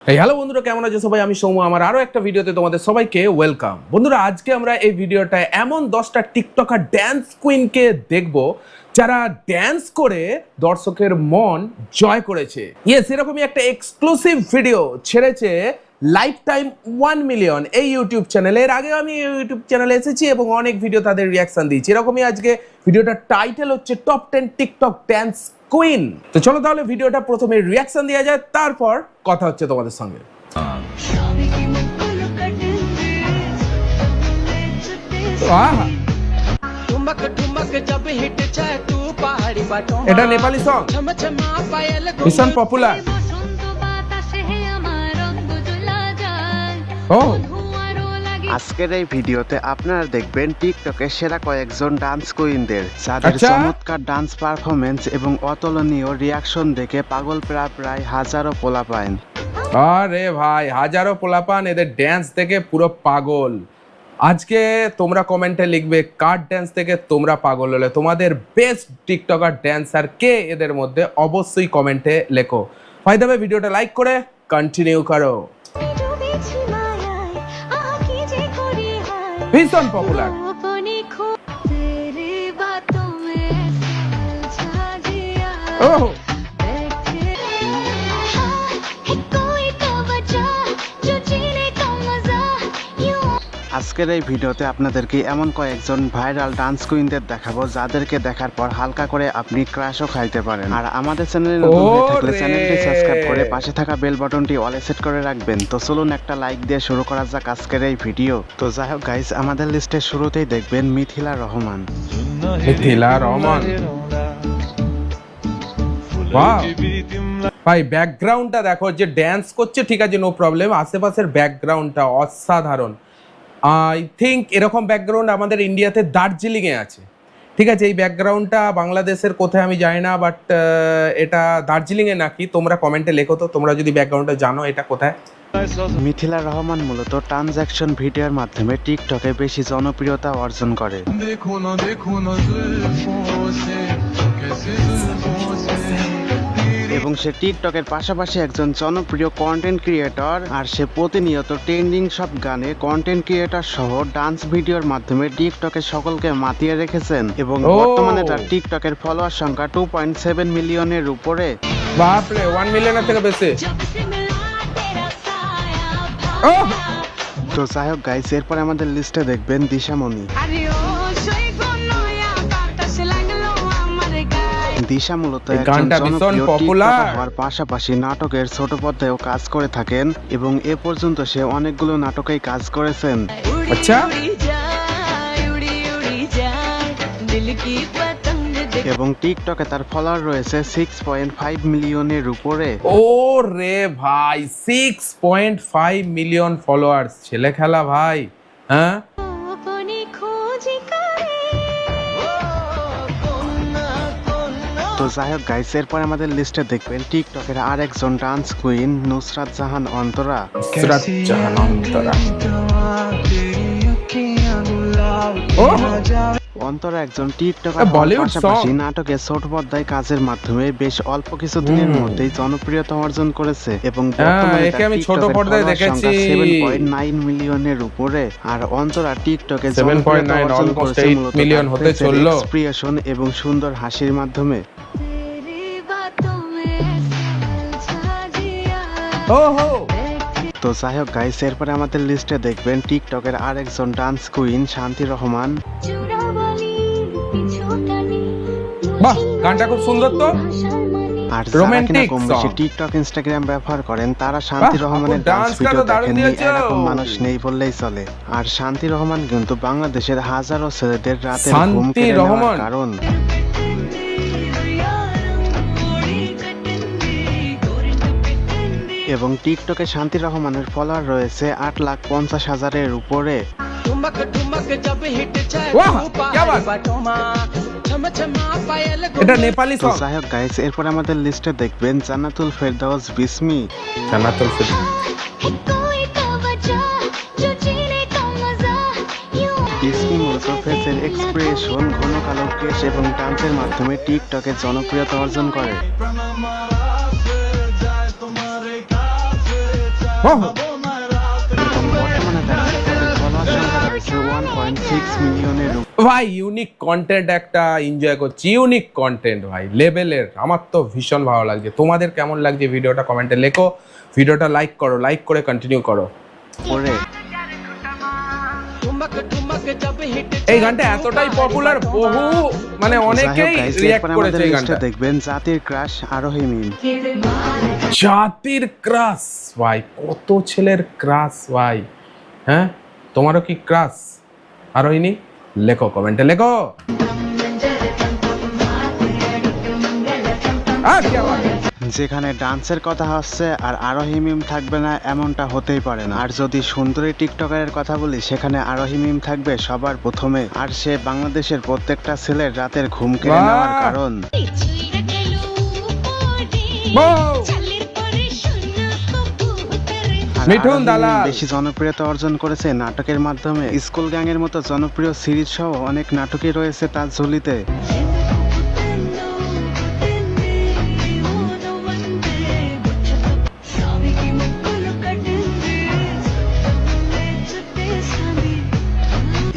Hello বন্ধুরা, কেমন আছো সবাই? আমি সৌম্য, আমার আরো একটা ভিডিওতে তোমাদের সবাইকে ওয়েলকাম। বন্ধুরা, আজকে আমরা এই ভিডিওটায় এমন 10টা টিকটকার ড্যান্স কুইনকে দেখব যারা ড্যান্স করে দর্শকের মন জয় করেছে। ইয়েস, এরকমই একটা এক্সক্লুসিভ ভিডিও ছেড়েছে লাইফ টাইম 1 মিলিয়ন এই ইউটিউব চ্যানেলে। এর আগেও আমি ইউটিউব চ্যানেলে এসেছি এবং অনেক ভিডিও তাদের রিয়াকশন দিয়েছি। এরকমই আজকে ভিডিওটার টাইটেল হচ্ছে টপ 10 টিকটক ড্যান্স কুইন। তো চলো তাহলে ভিডিওটা প্রথমে রিয়াকশন দেওয়া যায়, তারপর কথা হচ্ছে তোমাদের সঙ্গে। এটা নেপালি সং, ভীষণ পপুলার। ও আজকের এই ভিডিওতে আপনারা দেখবেন টিকটকের সেরা কয়েকজন ডান্স কুইনদের, যাদের চমৎকার ডান্স পারফরমেন্স এবং অতুলনীয় রিয়াকশন দেখে পাগল প্রায় হাজারো পোলাপাইন। আরে ভাই, হাজারো পোলাপান এদের ড্যান্স দেখে পুরো পাগল। আজকে তোমরা কমেন্টে লিখবে কার ড্যান্স থেকে তোমরা পাগল হলে, তোমাদের বেস্ট টিকটকার ড্যান্সার কে এদের মধ্যে, অবশ্যই কমেন্টে লেখো। ভাই দাবে ভিডিওটা লাইক করে কন্টিনিউ করো। ভীষণ পপুলার। ওহ আজকের এই ভিডিওতে আপনাদেরকে এমন কয়েকজন ভাইরাল ডান্স কুইনদের দেখাবো, যাদেরকে দেখার পর হালকা করে আপনি ক্রাশও খাইতে পারেন। আর আমাদের চ্যানেলে নতুন হয়ে থাকলে চ্যানেলটি সাবস্ক্রাইব করে পাশে থাকা বেল বাটনটি অলে সেট করে রাখবেন। তো চলুন একটা লাইক দিয়ে শুরু করা যাক আজকের এই ভিডিও। তো যাই হোক গাইস, আমাদের লিস্টের শুরুতেই দেখবেন মিথিলা রহমান। মিথিলা রহমান, ওয়াও ভাই, ব্যাকগ্রাউন্ডটা দেখো, যে ড্যান্স করছে ঠিক আছে, নো প্রবলেম, আশেপাশের ব্যাকগ্রাউন্ডটা অসাধারণ। আই থিঙ্ক এরকম ব্যাকগ্রাউন্ড আমাদের ইন্ডিয়াতে দার্জিলিংয়ে আছে। ঠিক আছে, এই ব্যাকগ্রাউন্ডটা বাংলাদেশের কোথায় আমি জানি না, বাট এটা দার্জিলিংয়ে নাকি, তোমরা কমেন্টে লেখো তো তোমরা যদি ব্যাকগ্রাউন্ডটা জানো এটা কোথায়। মিথিলা রহমান মূলত ট্রানজ্যাকশন ভিডিওর মাধ্যমে টিকটকে বেশি জনপ্রিয়তা অর্জন করে। এবং সে টিকটকের পাশাপাশি একজন জনপ্রিয় কন্টেন্ট ক্রিয়েটর, আর সে প্রতিনিয়ত ট্রেন্ডিং সব গানে কন্টেন্ট ক্রিয়েটর সহ ডান্স ভিডিওর মাধ্যমে টিকটকে সকলকে মাতিয়ে রেখেছেন। এবং বর্তমানে তার টিকটকের ফলোয়ার সংখ্যা 2.7 মিলিয়নের উপরে। বাপরে, 1 মিলিয়নের থেকে বেশি। তো যাই হোক গাইস, এরপর আমাদের লিস্টে দেখবেন দিশামণি। দিশা মূলত একজন জনপ্রিয় টিকটকার হওয়ার পাশাপাশি নাটকের ছোট পর্দায়ও কাজ করে থাকেন এবং এ পর্যন্ত সে অনেকগুলো নাটকেই কাজ করেছেন। আচ্ছা, এবং টিকটকে তার ফলোয়ার রয়েছে 6.5 মিলিয়নের উপরে। ও রে ভাই, 6.5 মিলিয়ন ফলোয়ার্স, ছেলে খেলা ভাই। হ্যাঁ, তো যাই হোক গাইস, এরপর আমাদের লিস্টে দেখবেন টিকটকের আর একজন ডান্স কুইন নুসরাত জাহান অন্তরা। নুসরাত জাহান অন্তরা, অন্তরা একজন টিকটকার হওয়ার পাশাপাশি নাটকে ছোট পর্দায় কাজের মাধ্যমে বেশ অল্প কিছু দিনের মধ্যেই জনপ্রিয়তা অর্জন করেছে এবং বর্তমানে আমি ছোট পর্দায় দেখেছি 7.9 মিলিয়নের উপরে। আর অন্তরা টিকটকে 7.9 অলমোস্ট 8 মিলিয়ন হতে চললো এক্সপ্রেশন এবং সুন্দর হাসির মাধ্যমে। তো যাই হোক গাইস, এরপরে আমাদের লিস্টে দেখবেন টিকটকের আর একজন ডান্স কুইন শান্তি রহমান। বাহ, গানটা খুব সুন্দর তো। আর যারা কিনা কম বেশি টিকটক ইনস্টাগ্রাম ব্যবহার করেন, তারা শান্তি রহমানের ডান্স ভিডিও দেখেননি এরকম মানুষ নেই বললেই চলে। আর শান্তি রহমান কিন্তু বাংলাদেশের হাজারো ছেলেদের রাতের ঘুম কেড়ে নেওয়ার কারণ। এবং টিকটকে শান্তি রহমানের ফলোয়ার রয়েছে 8,50,000-এর উপরে। এটা নেপালি সং। যাই হোক গাইস, এরপর আমাদের লিস্টে দেখবেন জান্নাতুল ফেরদাউস বিসমি। জান্নাতুল ফেরদাউস বিসমি মূলত ফেসের এক্সপ্রেশন, ঘন কালো কেশ এবং ডান্সের মাধ্যমে টিকটকে জনপ্রিয়তা অর্জন করে। বাহ! এবং বর্তমানে তার টিকটকের ফলোয়ার সংখ্যা রয়েছে 1.6 মিলিয়নের উপরে। ভাই ইউনিক কন্টেন্ট একটা এনজয় করছি, ইউনিক কন্টেন্ট ভাই লেভেলের। আমার তো ভীষণ ভালো লাগছে। তোমাদের কেমন লাগছে ভিডিওটা কমেন্টে লেখো। ভিডিওটা লাইক করো, লাইক করে কন্টিনিউ করো। এই গানটা এতটাই পপুলার, বহু মানে অনেকেই রিঅ্যাক্ট করেছে এই গানটা। দেখবেন জাতির ক্রাশ আরোহী মিম। জাতির ক্রাশ ভাই, কত ছেলের ক্রাশ ভাই। হ্যাঁ, তোমারও কি ক্রাশ আরোহিনী? লেখো কমেন্টে লেখো। যেখানে ডান্সের কথা হচ্ছে আর আরোহী মিম থাকবে না এমনটা হতেই পারে না। আর যদি সুন্দরী টিকটকারের কথা বলি, সেখানে আরোহী মিম থাকবে সবার প্রথমে। আর সে বাংলাদেশের প্রত্যেকটা ছেলের রাতের ঘুম কেড়ে নেওয়ার কারণ। মিঠুন দালাল বেশি জনপ্রিয়তা অর্জন করেছে নাটকের মাধ্যমে। স্কুল গ্যাংয়ের মতো জনপ্রিয় সিরিজ সহ অনেক নাটকই রয়েছে তার ঝুলিতে।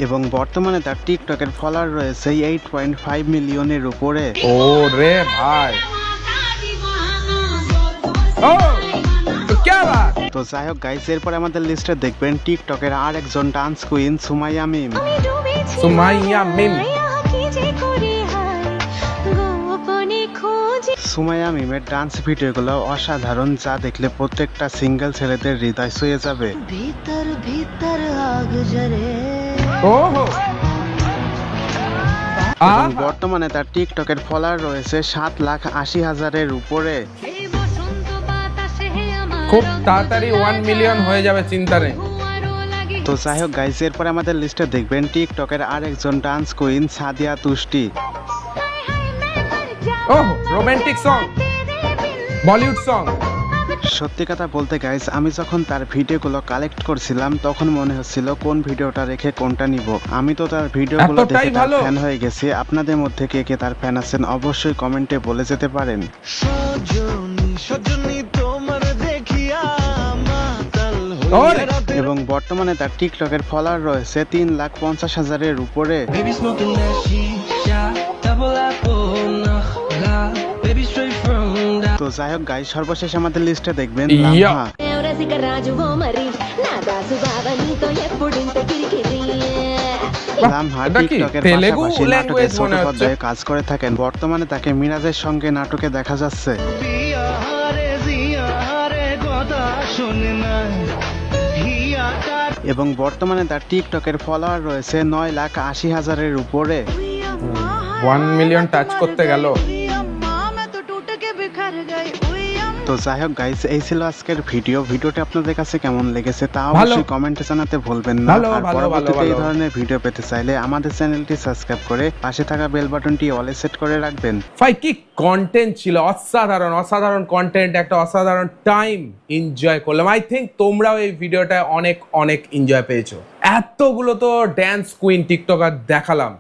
এবং বর্তমানে তার টিকটকের ফলোয়ার রয়েছে 8.5 মিলিয়নের উপরে। ও রে ভাই, ও क्या बात। তো যাই হোক গাইস, এরপর আমাদের লিস্টে দেখবেন টিকটকের আর একজন ডান্স কুইন সুমাইয়া মিম। সুমাইয়া মিম। সুমাইয়া মিমের ডান্স ভিডিওগুলো অসাধারণ, যা দেখলে প্রত্যেকটা সিঙ্গেল ছেলেদের হৃদয় ছুঁয়ে যাবে। भीतर भीतर आग जले ওহো এবং বর্তমানে তার টিকটকের ফলোয়ার রয়েছে 7,80,000-এর উপরে। খুব তাড়াতাড়ি 1 মিলিয়ন হয়ে যাবে, চিন্তা নেই। তো যাই হোক গাইস, এরপরে আমাদের লিস্টে দেখবেন টিকটকের আর একজন ডান্স কুইন সাদিয়া তুষ্টি। ওহো, রোমান্টিক সং, বলিউড সং। সত্যি কথা বলতে গাইস, আমি যখন তার ভিডিওগুলো কালেক্ট করছিলাম তখন মনে হচ্ছিল কোন ভিডিওটা রেখে কোনটা নিব। আমি তো তার ভিডিওগুলো এতটাই দেখে ভালো? ফ্যান হয়ে গেছি। আপনাদের মধ্যে কে কে তার ফ্যান আছেন অবশ্যই কমেন্টে বলে যেতে পারেন। ওরে এবং বর্তমানে তার টিকটকের ফলোয়ার রয়েছে 3,50,000-এর উপরে। তো যাই হোক গাইস, সর্বশেষ আমাদের লিস্টে দেখবেন ইয়া। লামহা। লামহা এটা কি টিকটকের তেলেগু পাশাপাশি নাটকে ল্যাঙ্গুয়েজ ছোট মনে হচ্ছে? পর্দায় কাজ করে থাকেন। বর্তমানে তাকে মিরাজের সঙ্গে নাটকে দেখা যাচ্ছে। এবং বর্তমানে তার টিকটকের ফলোয়ার রয়েছে 9,80,000-এর উপরে। 1 মিলিয়ন টাচ করতে গেল। তো যাই হোক গাইস, এই ছিল আজকের ভিডিওটি আপনাদের কাছে কেমন লেগেছে তা ভালো। অবশ্যই কমেন্টে জানাতে ভুলবেন না। ভালো, আর ভালো, পরবর্তীতে ভালো, এই ভালো। ধরনের ভিডিও পেতে চাইলে আমাদের চ্যানেলটি সাবস্ক্রাইব করে পাশে থাকা বেল বাটনটি অলে সেট করে রাখবেন। ভাই কি কন্টেন্ট ছিল, অসাধারণ অসাধারণ কন্টেন্ট, একটা অসাধারণ টাইম এনজয় করলাম। আই থিঙ্ক তোমরাও এই ভিডিওটা অনেক অনেক এনজয় পেয়েছো। এতগুলো তো ড্যান্স কুইন টিকটকার দেখালাম,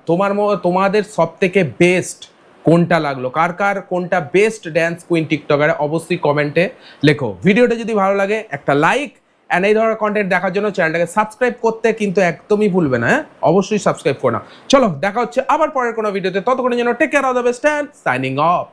তোমাদের সব থেকে বেস্ট কোনটা লাগলো, কার কার কোনটা বেস্ট ড্যান্স কুইন টিকটকার অবশ্যই কমেন্টে লেখো। ভিডিওটা যদি ভালো লাগে একটা লাইক, অ্যান্ড এই ধরনের কন্টেন্ট দেখার জন্য চ্যানেলটাকে সাবস্ক্রাইব করতে কিন্তু একদমই ভুলবে না। হ্যাঁ, অবশ্যই সাবস্ক্রাইব করো না। চলো দেখা হচ্ছে আবার পরের কোনো ভিডিওতে, ততক্ষণের জন্য take care of the best and signing of.